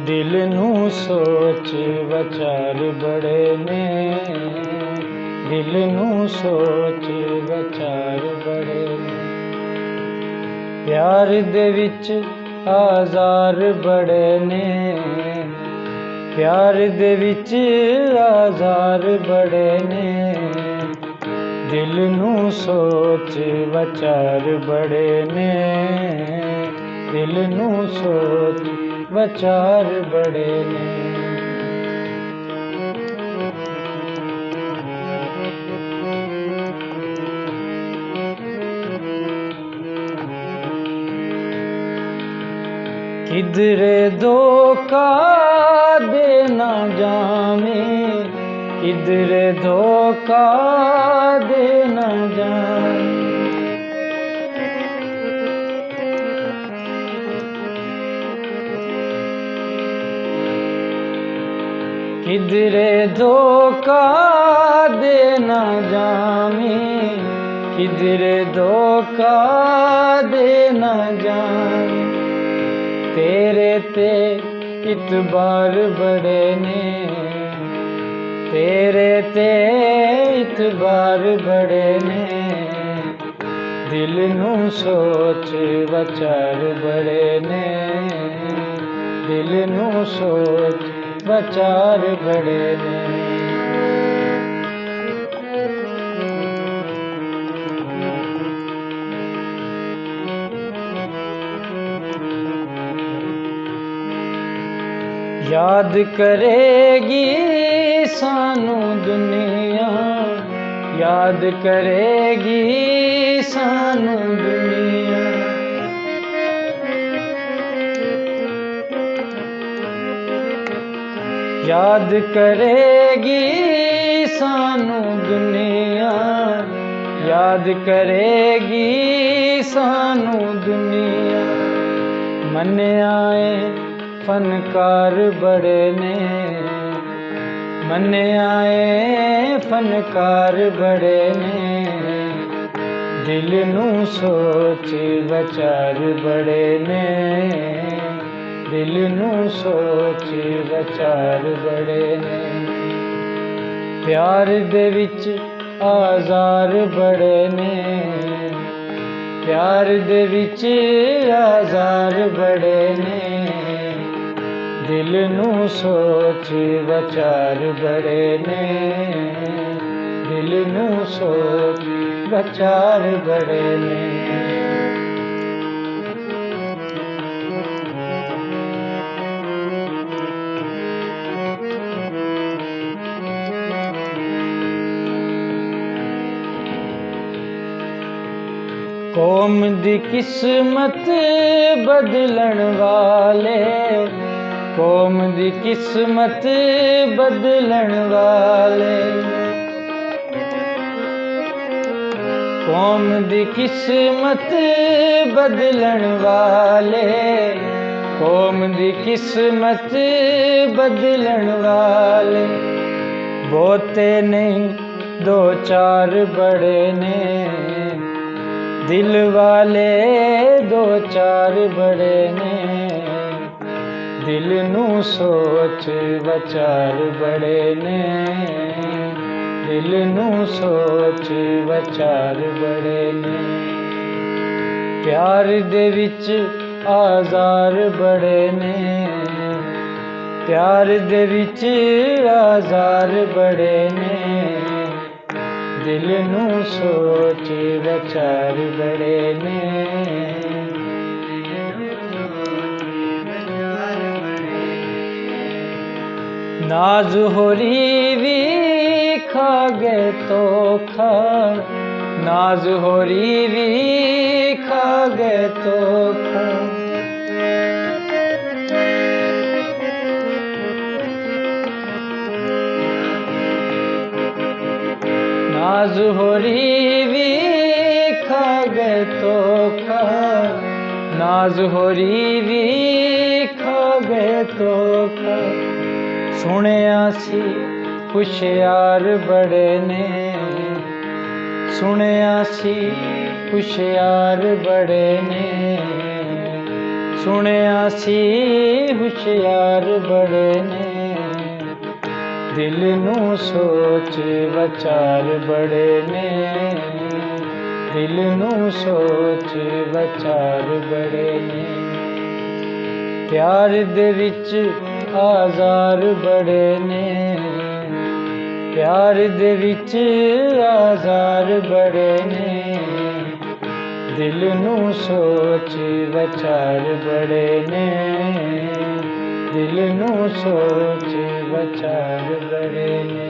दिल नू सोच विचार बड़े ने, दिल नू सोच विचार बड़े ने। प्यार दे विच आज़ार बड़े ने, प्यार दे विच आज़ार बड़े ने। दिल नू सोच विचार बड़े ने, दिल नू सोच विचार बड़े ने। किधरे धोखा देना जामे, किधरे धोखा देना जामे। किधरे धोखा देना जामे, किधरे धोखा देना जामे। तेरे ते इतबार बड़े ने, तेरे ते इतबार बड़े ने। दिल नू सोच विचार बड़े ने, दिल नू सोच विचार बड़े ने। याद करेगी सानू दुनिया, याद करेगी सानू दुनिया। याद करेगी सानू दुनिया, याद करेगी सानू दुनिया। मन आए फनकार बड़े ने, मन आए फनकार बड़े ने। दिल नू सोच विचार बड़े ने, दिल नू सोच विचार बड़े ने। प्यार दे विच आज़ार बड़े ने, प्यार दे विच आज़ार बड़े ने। दिल नू सोच विचार बड़े ने, दिल नू सोच विचार बड़े ने। कौम दी किस्मत बदलन वाले, कौम दी किस्मत बदलन वाले। कौम दी किस्मत बदलन वाले, कौम दी किस्मत बदलन वाले। बहुते नहीं दो चार बड़े ने, दिल वाले दो चार बड़े ने। दिल नू सोच विचार बड़े ने, दिल नू सोच विचार बड़े ने। प्यार दे विच आज़ार बड़े ने, प्यार दे विच आज़ार बड़े ने। दिल नू सोच विचार बड़े ने। नाज होरी भी खा गए तो खा, नाज होरी भी खा गए तो खा। नाज होरी भी खा गए तो खा, नाज होरी भी खा गए तो खा। सुनिया सी हुशियार बड़े ने, सुनिया सी हुशियार बड़े ने। सुनिया सी हुशियार बड़े ने, दिल नू सोच विचार बड़े ने, दिल नू सोच विचार बड़े ने। प्यार दे विच आज़ार बड़े ने, प्यार दे विच आज़ार बड़े ने, दिल नू सोच विचार बड़े ने, दिल नू सोच विचार बड़े ने।